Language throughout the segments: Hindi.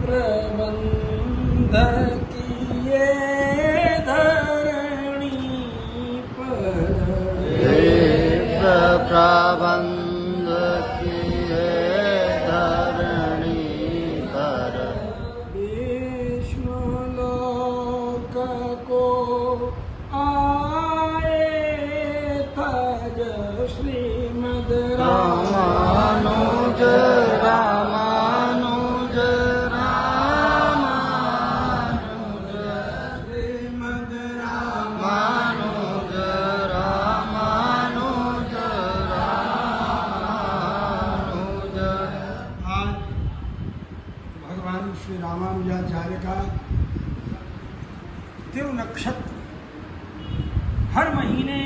प्रबंध किए धरणी पर, प्रबंध किए धरणी पर, विष्णु लोक को आए तज श्रीमद रामानुज रामानुज रामानुज, श्रीमद रामानुज रामानुज रामानुज। आज भगवान श्री रामानुजाचार्य का तिरुनक्षत्र। हर महीने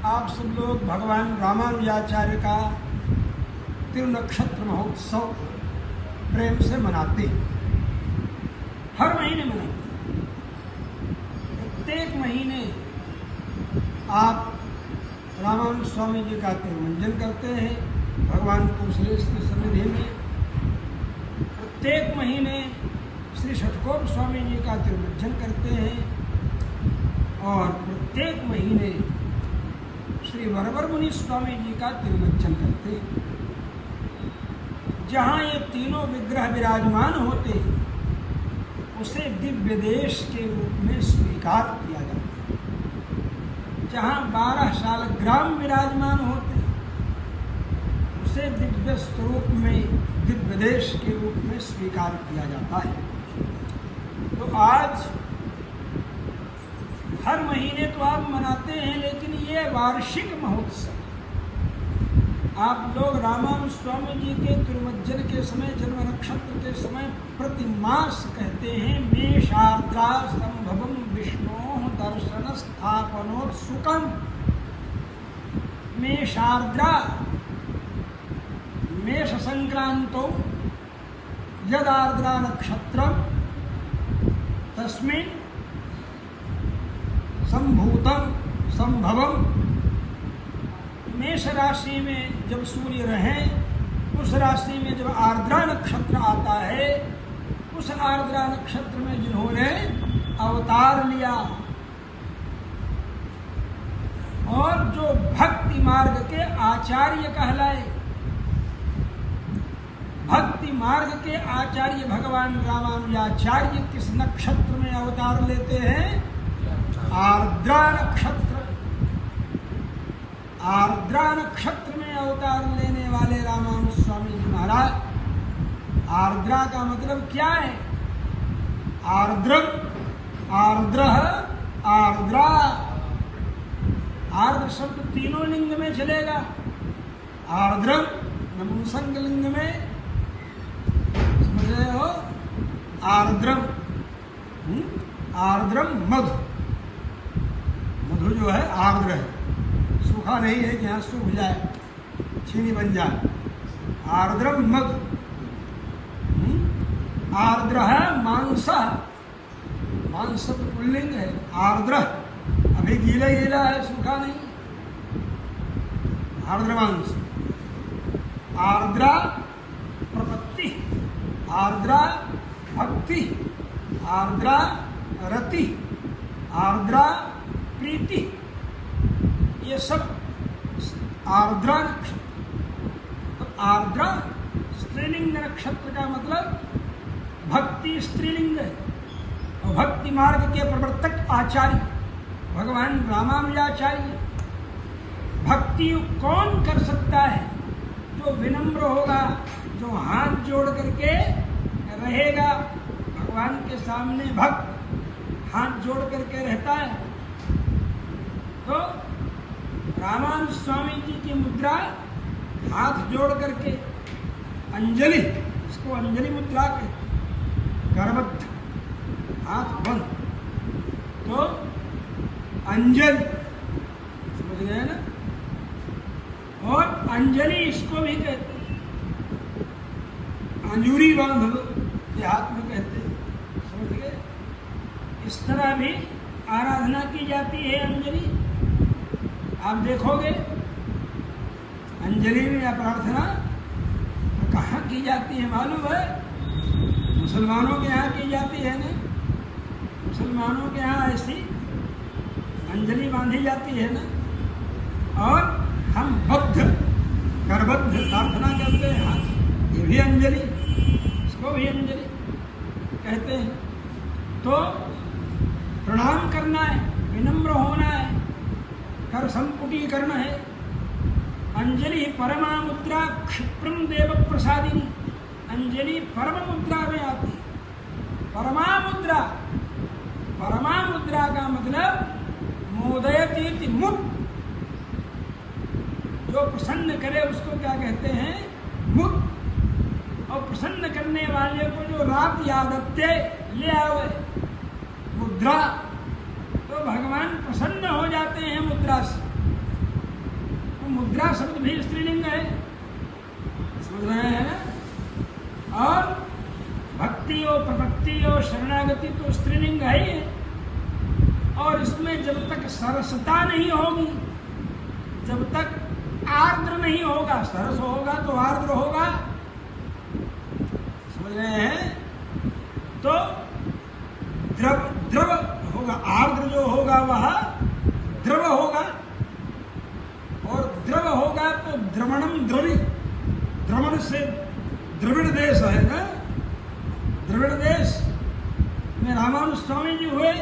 आप सब लोग भगवान रामानुजाचार्य का तिरुनक्षत्र महोत्सव प्रेम से मनाते हैं। हर महीने मनाते हैं। प्रत्येक महीने आप रामानुज स्वामी जी का तिरुमंजन करते हैं भगवान कुशलेश्वर की सन्निधि में। प्रत्येक महीने श्री षटकोप स्वामी जी का तिरुमंजन करते हैं और प्रत्येक महीने श्री वरवर मुनि स्वामी जी का तिरुमंजन करते हैं। जहाँ ये तीनों विग्रह विराजमान होते हैं उसे दिव्य देश के रूप में स्वीकार किया जाता है। जहाँ 12 शालग्राम विराजमान होते हैं उसे दिव्य स्वरूप में दिव्य देश के रूप में स्वीकार किया जाता है। तो आज हर महीने तो आप मनाते हैं, लेकिन ये वार्षिक महोत्सव आप लोग रामानुज स्वामी जी के तिरुमज्जन के समय, जन्म नक्षत्र के समय प्रतिमास कहते हैं मेषार्द्रा संभवम विष्णो दर्शन स्थापनोत्सुकम। मेषार्द्रा मेष संक्रांतो यदार्द्रा नक्षत्रम तस्मिन् संभूतम संभवम। मेष राशि में जब सूर्य रहे, उस राशि में जब आर्द्रा नक्षत्र आता है, उस आर्द्रा नक्षत्र में जिन्होंने अवतार लिया और जो भक्ति मार्ग के आचार्य कहलाए, भक्ति मार्ग के आचार्य भगवान रामानुजाचार्य किस नक्षत्र में अवतार लेते हैं? आर्द्रा नक्षत्र। आर्द्रा नक्षत्र में अवतार लेने वाले रामानुज स्वामी जी महाराज। आर्द्रा का मतलब क्या है? आर्द्रम, आर्द्रः, आर्द्रा। आर्द्र शब्द तीनों लिंग में चलेगा। आर्द्रम नपुंसक लिंग में, समझ रहे हो? आर्द्रम, आर्द्रम मधु। मधु जो है आर्द्र है, सूखा नहीं है कि यहाँ सूख जाए, चीनी बन जाए। आर्द्रम मधु। आर्द्र है मांस, मांस तो पुल्लिंग है। आर्द्र अभी गीला गीला है, सूखा नहीं। आर्द्र मांस। आर्द्रा प्रपत्ति, आर्द्रा भक्ति, आर्द्रा रति, आर्द्रा प्रीति, ये सब आर्द्रा नक्षत्र। तो आर्द्रा स्त्रीलिंग नक्षत्र का मतलब भक्ति स्त्रीलिंग है। और भक्ति मार्ग के प्रवर्तक आचार्य भगवान रामानुजाचार्य। भक्ति कौन कर सकता है? जो विनम्र होगा, जो हाथ जोड़ करके रहेगा भगवान के सामने। भक्त हाथ जोड़ करके रहता है। तो रामानुज स्वामी जी की मुद्रा हाथ जोड़ करके अंजलि, इसको अंजलि मुद्रा कहते, करबद्ध, हाथ बंद, तो अंजलि, समझ गए ना? और अंजलि इसको भी कहते हैं, अंजूरी बांध लो, ये हाथ में कहते हैं, समझ गए? इस तरह भी आराधना की जाती है अंजलि। आप देखोगे अंजलि में या प्रार्थना कहाँ की जाती है मालूम है? मुसलमानों के यहाँ की जाती है ना, मुसलमानों के यहाँ ऐसी अंजलि बांधी जाती है ना। और हम बद्ध करबद्ध प्रार्थना करते हैं, हाथ ये भी अंजलि, इसको भी अंजलि कहते हैं। तो प्रणाम करना है, विनम्र होना है, कर संपुटीकरण है। अंजलि परमा मुद्रा क्षिप्रम देव प्रसादिनी, अंजलि परम मुद्रा में आती है। परमा मुद्रा, परमा मुद्रा का मतलब मोदयतीति मुक्त, जो प्रसन्न करे उसको क्या कहते हैं, मुक्त। और प्रसन्न करने वाले को जो रात यादत्ते ले आवे मुद्रा, तो भगवान प्रसन्न हो जाते हैं मुद्रा से। तो मुद्रा शब्द भी स्त्रीलिंग है, समझ रहे हैं ना। और भक्ति और प्रपत्ति और शरणागति तो स्त्रीलिंग है ही है। और इसमें जब तक सरसता नहीं होगी, जब तक आर्द्र नहीं होगा, सरस होगा तो आर्द्र होगा, समझ रहे हैं। तो द्रव द्रव होगा, आर्द्र जो होगा वह द्रव होगा। और द्रव होगा तो द्रवणम द्रवि, द्रवण से द्रविड़ देश है ना, द्रविड़ देश में रामानुज स्वामी जी हुए,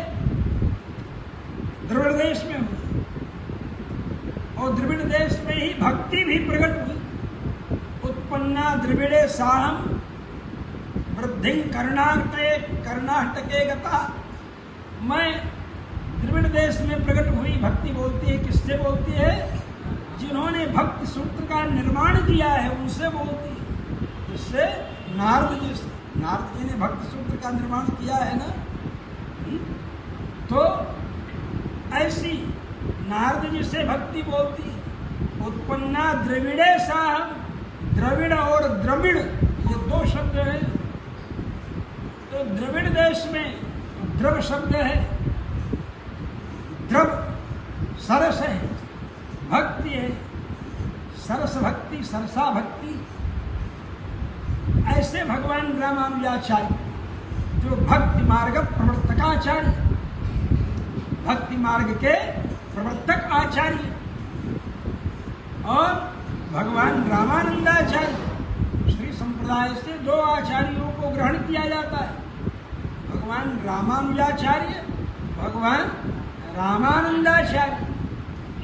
द्रविड़ देश में हुए। और द्रविड़ देश में ही भक्ति भी प्रकट हुई। उत्पन्ना द्रविड़े साहम वृद्धि कर्नाटके गता, मैं द्रविड़ देश में प्रकट हुई भक्ति बोलती है। किससे बोलती है? जिन्होंने भक्ति सूत्र का निर्माण किया है उनसे बोलती है। जिससे नारद जी से, नारद जी ने भक्ति सूत्र का निर्माण किया है ना। तो ऐसी नारद जी से भक्ति बोलती है। उत्पन्ना द्रविड़े साहम, द्रविड़ और द्रविड़ ये दो शब्द हैं। तो द्रविड़ देश में द्रव शब्द है, द्रव सरस है, भक्ति है, सरस भक्ति, सरसा भक्ति। ऐसे भगवान रामानुजाचार्य जो भक्ति मार्ग प्रवर्तकाचार्य, भक्ति मार्ग के प्रवर्तक आचार्य, और भगवान रामानंदाचार्य, श्री संप्रदाय से दो आचार्यों को ग्रहण किया जाता है, भगवान रामानुजाचार्य, भगवान रामानंदाचार्य।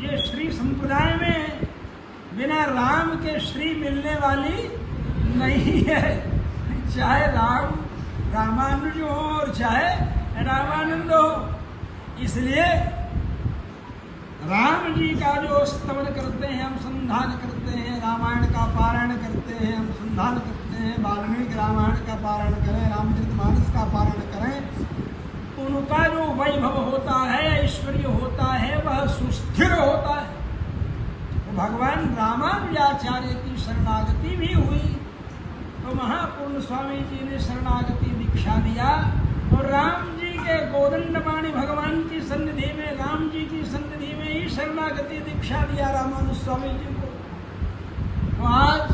ये श्री संप्रदाय में बिना राम के श्री मिलने वाली नहीं है। चाहे राम रामानुज हो और चाहे रामानंद हो। इसलिए राम जी का जो स्तवन करते हैं, अनुसंधान करते हैं, रामायण का पारायण करते हैं, अनुसंधान करते हैं, वाल्मीकि रामायण का पारायण करें, रामचरितमानस का पारायण करें, उनका जो वैभव होता है, ऐश्वर्य होता है, वह सुस्थिर होता है। तो भगवान रामानुजाचार्य की शरणागति भी हुई तो महापूर्ण स्वामी जी ने शरणागति दीक्षा दिया। और राम जी के गोदंडपाणि भगवान की सन्निधि में, राम जी की सन्निधि में ही शरणागति दीक्षा दिया रामानुज स्वामी जी को। तो आज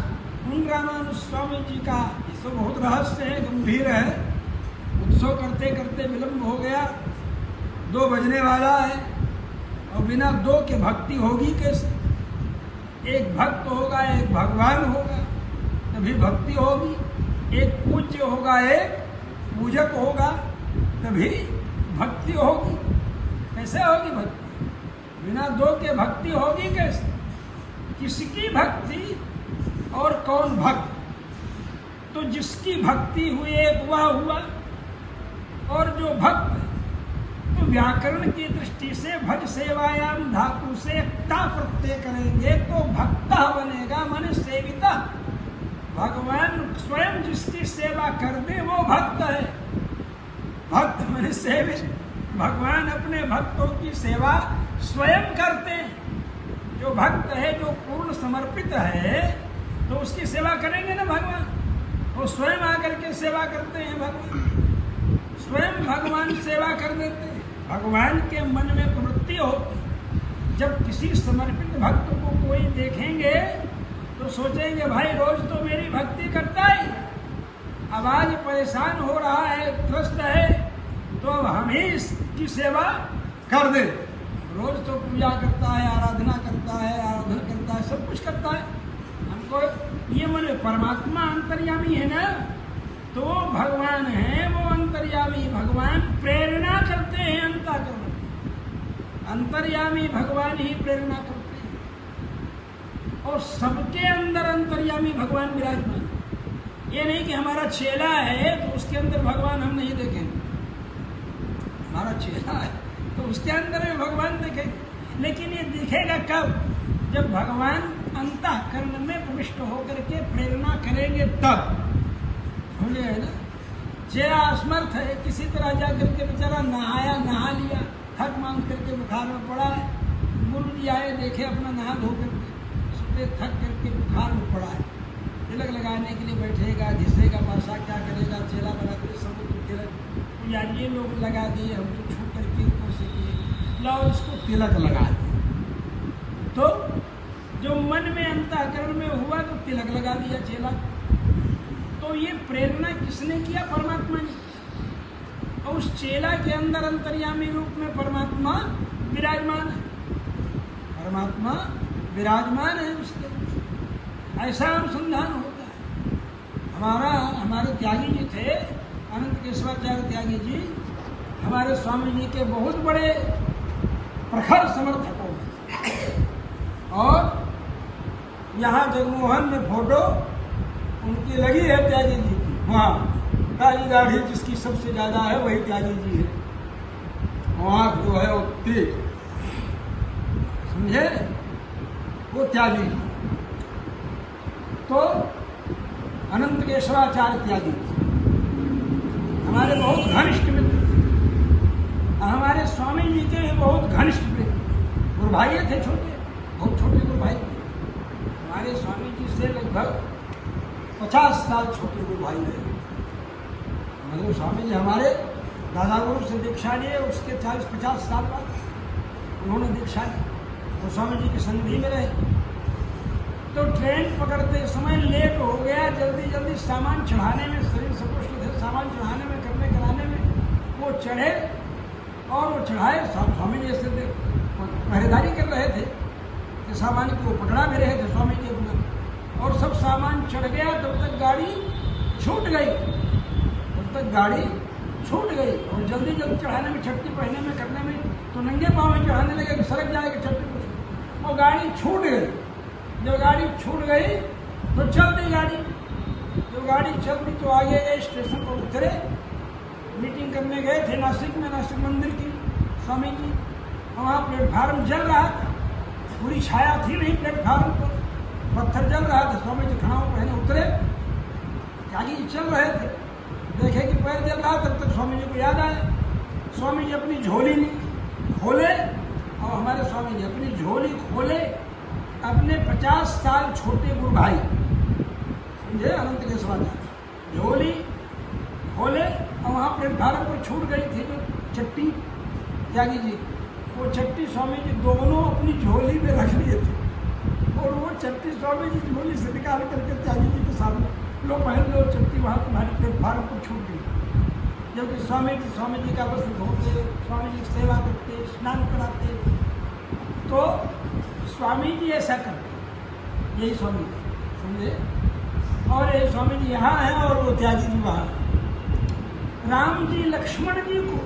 उन रामानुज स्वामी जी का इसको बहुत रहस्य है, गंभीर है। उत्सव करते करते विलंब हो गया, 2 बजने वाला है। और बिना 2 के भक्ति होगी कैसे? एक भक्त होगा, एक भगवान होगा, तभी भक्ति होगी। एक पूज्य होगा, एक पूजक होगा, तभी भक्ति होगी। कैसे होगी भक्ति? बिना 2 के भक्ति होगी कैसे? किसकी भक्ति और कौन भक्त? तो जिसकी भक्ति हुई एक वह हुआ। और जो भक्त, तो व्याकरण की दृष्टि से भज सेवायाम धातु से ता प्रत्यय करेंगे तो भक्ता बनेगा, मन सेविता। भगवान स्वयं जिसकी सेवा कर दे वो भक्त है। भक्त मन सेवित, भगवान अपने भक्तों की सेवा स्वयं करते हैं। जो भक्त है, जो पूर्ण समर्पित है, तो उसकी सेवा करेंगे ना भगवान। वो स्वयं आकर के सेवा करते हैं, भगवान स्वयं भगवान सेवा कर देते हैं। भगवान के मन में प्रवृत्ति होती। जब किसी समर्पित भक्त को कोई देखेंगे तो सोचेंगे भाई रोज तो मेरी भक्ति करता ही, अब आज परेशान हो रहा है, त्रस्त है, तो अब हम ही इसकी सेवा कर दे। रोज तो पूजा करता है, आराधना करता है, आराधना करता है, सब कुछ करता है। हमको ये मन परमात्मा अंतर्यामी है ना, तो भगवान है वो अंतर्यामी। भगवान प्रेरणा करते हैं अंतःकरण, अंतर्यामी भगवान ही प्रेरणा करते हैं। और सबके अंदर अंतर्यामी भगवान विराजमान है। ये नहीं कि हमारा चेला है तो उसके अंदर भगवान हम नहीं देखेंगे, हमारा चेला है तो उसके अंदर में भगवान देखेंगे। लेकिन ये दिखेगा कब? जब भगवान अंतःकरण में प्रविष्ट होकर के प्रेरणा करेंगे तब। समझे है ना? चेला असमर्थ है, किसी तरह जा करके बेचारा नहाया, नहा लिया, थक मान करके बुखार में पड़ा है। गुरु जी आए, देखे अपना नहा धो करके, सुबह थक करके बुखार में पड़ा है। तिलक लगाने के लिए बैठेगा, घिसेगा, पासा क्या करेगा? चेला बनाते सब तिलक यार ये लोग लगा दिए, हम तो छू करके ऊपर से किए, लाओ इसको तिलक लगा दिए। तो जो मन में अंतःकरण में हुआ तो तिलक लगा दिया चेला। तो ये प्रेरणा किसने किया? परमात्मा ने। और उस चेला के अंदर अंतर्यामी रूप में परमात्मा विराजमान है, परमात्मा विराजमान है उसके। ऐसा अनुसंधान होता है। हमारे त्यागी जी थे, अनंत केशवाचार्य त्यागी जी, हमारे स्वामी जी के बहुत बड़े प्रखर समर्थकों में। और यहाँ जगमोहन में फोटो उनकी लगी है त्यागी जी की, वहाँ काली दाढ़ी जिसकी सबसे ज्यादा है वही त्यागी जी है। वहाँ जो है वो तेज, समझे, वो त्यागी जी। तो अनंत केशवाचार्य त्यागी हमारे बहुत घनिष्ठ मित्र थे। हमारे स्वामी जी के बहुत घनिष्ठ मित्र, गुरु भाई थे, छोटे, बहुत छोटे गुरु भाई थे। हमारे स्वामी जी से लगभग 50 साल छोटे गुरु भाई रहे। मतलब स्वामी जी हमारे दादा गुरु से दीक्षा लिए, उसके 40-50 साल बाद उन्होंने दीक्षा ली, तो स्वामी जी की संधि में रहे। तो ट्रेन पकड़ते समय लेट हो गया, जल्दी जल्दी सामान चढ़ाने में, शरीर सपुष्ट थे, सामान चढ़ाने में, करने कराने में वो चढ़े और वो चढ़ाए। स्वामी जी ऐसे पहरेदारी कर रहे थे कि सामान को पकड़ा भी रहे थे स्वामी जी अपना, और सब सामान चढ़ गया। तब तक गाड़ी छूट गई, गाड़ी छूट गई। और जल्दी जल्दी चढ़ाने में, छट्टी पहनने में, करने में, तो नंगे पाँव में चढ़ाने लगे कि सड़क जाएगी छट्टी कुछ, और गाड़ी छूट गई। जब गाड़ी छूट गई तो चल दी गाड़ी। जब गाड़ी चल दी तो आगे गए, स्टेशन पर उतरे, मीटिंग करने गए थे नासिक में, नासिक मंदिर की स्वामी जी। वहाँ प्लेटफार्म जल रहा था, पूरी छाया थी नहीं प्लेटफार्म पर, पत्थर जल रहा था। स्वामी जी खड़ाऊ पहने उतरे, त्यागी जी चल रहे थे, देखे कि पैर जल रहा। तब तक स्वामी जी को याद आया, स्वामी जी अपनी झोली खोले, और हमारे स्वामी जी अपनी झोली खोले, अपने 50 साल छोटे गुरु भाई, समझे, अनंत केशवाचार्य, झोली खोले, और वहाँ प्लेटफार्म पर छूट गई थी जो चट्टी त्यागी जी, वो चट्टी स्वामी जी दोनों अपनी झोली में रख लिए थे। और वो चट्टी स्वामी जी झोली से निकाल करके त्यागी जी के सामने, लो पहन लो चट्टी, वहाँ तुम्हारी प्लेटफार्म पर छूट गई। जबकि स्वामी जी का बस धोते, स्वामी जी की सेवा करते, स्नान कराते, तो स्वामी जी ऐसा करते, यही स्वामी जी, समझे। और ये स्वामी जी यहाँ हैं और वो त्यागी जी वहाँ। राम जी लक्ष्मण जी को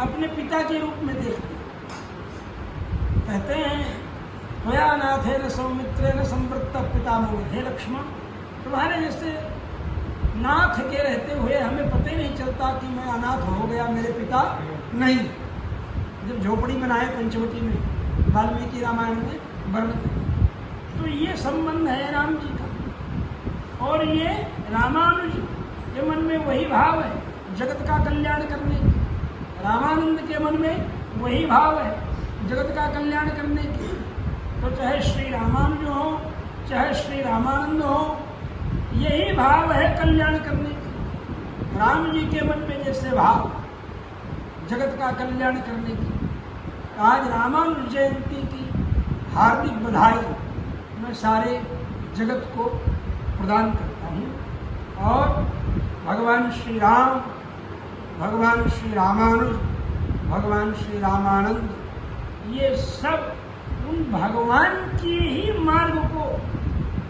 अपने पिता के रूप में देखते, कहते हैं त्वया नाथे न सौमित्रे न संवृत्त पितामह, हे लक्ष्मण, तुम्हारे जैसे नाथ के रहते हुए हमें पता ही नहीं चलता कि मैं अनाथ हो गया, मेरे पिता नहीं। जब झोपड़ी बनाए पंचवटी में, वाल्मीकि रामायण में वर्णित है। तो ये संबंध है राम जी का। और ये रामानुज के मन में वही भाव है, जगत का कल्याण करने की। रामानंद के मन में वही भाव है, जगत का कल्याण करने की। तो चाहे श्री रामानुज हो, चाहे श्री रामानंद हो, यही भाव है कल्याण करने की। राम जी के मन में जैसे भाव जगत का कल्याण करने की। आज रामानुज जयंती की हार्दिक बधाई मैं सारे जगत को प्रदान करता हूँ। और भगवान श्री राम, भगवान श्री रामानुज, भगवान श्री रामानंद, ये सब उन भगवान के ही मार्ग को,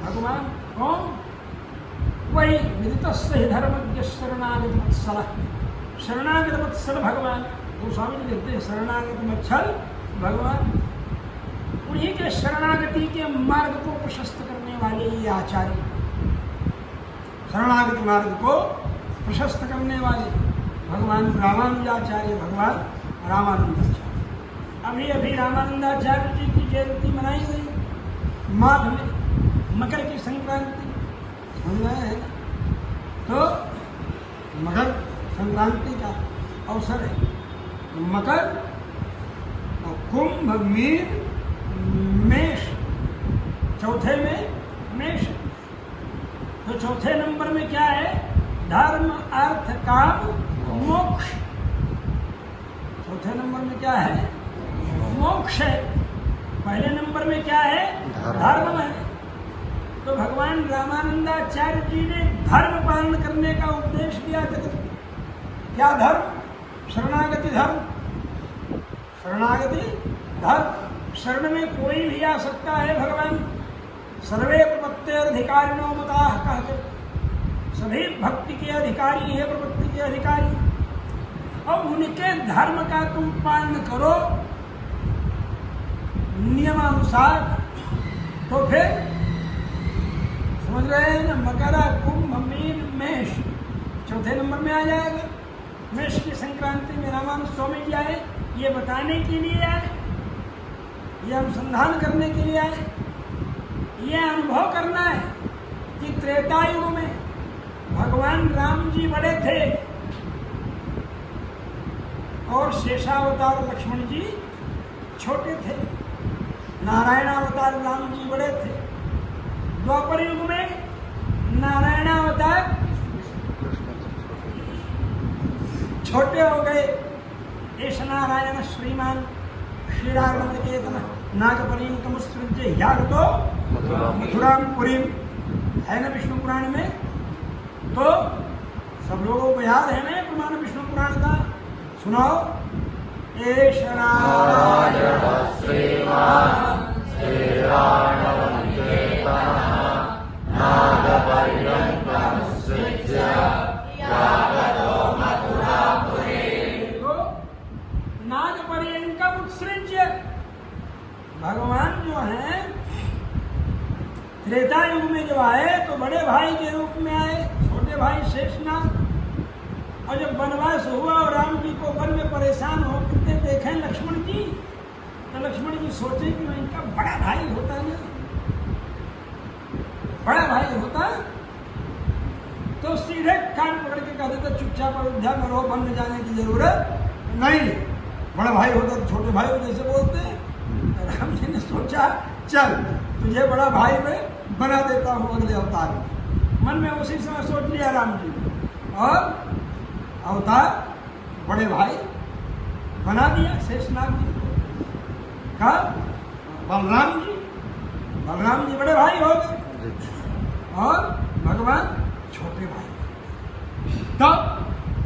भगवान कौन? वही विदितस्य हि धर्मज्ञ शरणागत वत्सल, शरणागत वत्सल भगवान। गोस्वामी जी कहते हैं शरणागत वत्सल भगवान, उन्हीं के शरणागति के मार्ग को प्रशस्त करने वाले ये आचार्य, शरणागति मार्ग को प्रशस्त करने वाले भगवान रामानुजाचार्य, भगवान रामानंदाचार्य। अभी अभी रामानंदाचार्य जी की जयंती मनाई गई माघ में, मकर की संक्रांति, समझ रहे हैं? तो मकर संक्रांति का अवसर है। मकर और कुंभ, मीन, मेष, चौथे में मेष। तो चौथे नंबर में क्या है? धर्म, अर्थ, काम, मोक्ष। चौथे नंबर में क्या है? मोक्ष है। पहले नंबर में क्या है? धर्म है। तो भगवान रामानंदाचार्य जी ने धर्म पालन करने का उपदेश दिया जगत को। क्या धर्म? शरणागति धर्म, शरणागति धर्म। शरण में कोई भी आ सकता है भगवान। सर्वे प्रपत्त्यधिकारिणो मताः कहते, सभी भक्ति के अधिकारी है, प्रपत्ति के अधिकारी। और उनके धर्म का तुम पालन करो नियमानुसार, तो फिर समझ रहे हैं ना? मकर, कुंभ, मीन, मेष चौथे नंबर में आ जाएगा। मेष की संक्रांति में रामानुज स्वामी जी आए, ये बताने के लिए आए, ये अनुसंधान करने के लिए आए, ये अनुभव करना है कि त्रेता युग में भगवान राम जी बड़े थे और शेषावतार लक्ष्मण जी छोटे थे। नारायणावतार राम जी बड़े थे। द्वापर युग में नारायणावतार छोटे हो गए। एष नारायण श्रीमान श्रीराघवेंद्र केतन नागपरीम कमुत्सृज्य ह्यागतो मथुराम पुरीम, है ना विष्णु पुराण में? तो सब लोगों को याद है ना प्रमाण विष्णु पुराण का? सुनाओ। एष नारायण श्रीमान श्रीराघवेंद्र केतन नागपरीम कमुत्सृज्य ह्यागतो मथुरापुरीम। तो नागपर्यंकम उत्सृज्य भगवान जो है त्रेता युग में जो आए तो बड़े भाई के रूप में आए, छोटे भाई शेषनाग। और जब वनवास हुआ और राम जी को वन में परेशान होते देखे लक्ष्मण जी, तो लक्ष्मण जी सोचे कि इनका बड़ा भाई होता ना, बड़ा भाई होता तो सीधे कान पकड़ के कहते थे चुपचाप अयोध्या में रहो, वन में जाने की जरूरत नहीं। बड़ा भाई होता तो छोटे भाई को जैसे बोलते हैं। राम जी ने सोचा चल तुझे बड़ा भाई में बना देता हूँ अगले अवतार में। मन में उसी समय सोच लिया राम जी और अवतार बड़े भाई बना दिया शेषनाग जी को। कब? बलराम जी, बलराम जी बड़े भाई हो गए और भगवान छोटे भाई। तब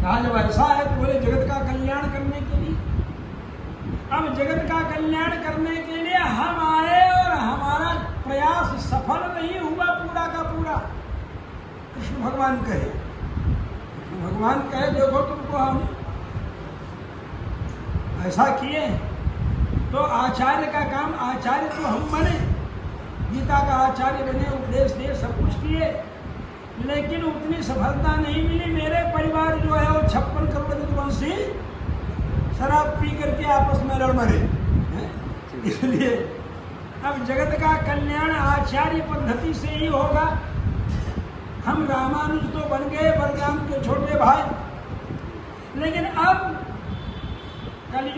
कहा जब ऐसा है तो बोले जगत का कल्याण करने के लिए, अब जगत का कल्याण करने के लिए हम आए और हमारा प्रयास सफल नहीं हुआ पूरा का पूरा। कृष्ण भगवान कहे, भगवान कहे देखो तुमको हम ऐसा किए तो आचार्य का काम, आचार्य तो हम बने, गीता का आचार्य बने, उपदेश दिए, सब कुछ किए, लेकिन उतनी सफलता नहीं मिली। मेरे परिवार जो है वो 56 करोड़ विद्वांसी शराब पी करके आपस में लड़ मरे। इसलिए अब जगत का कल्याण आचार्य पद्धति से ही होगा। हम रामानुज तो बन गए, बलराम के छोटे भाई, लेकिन अब कलयुग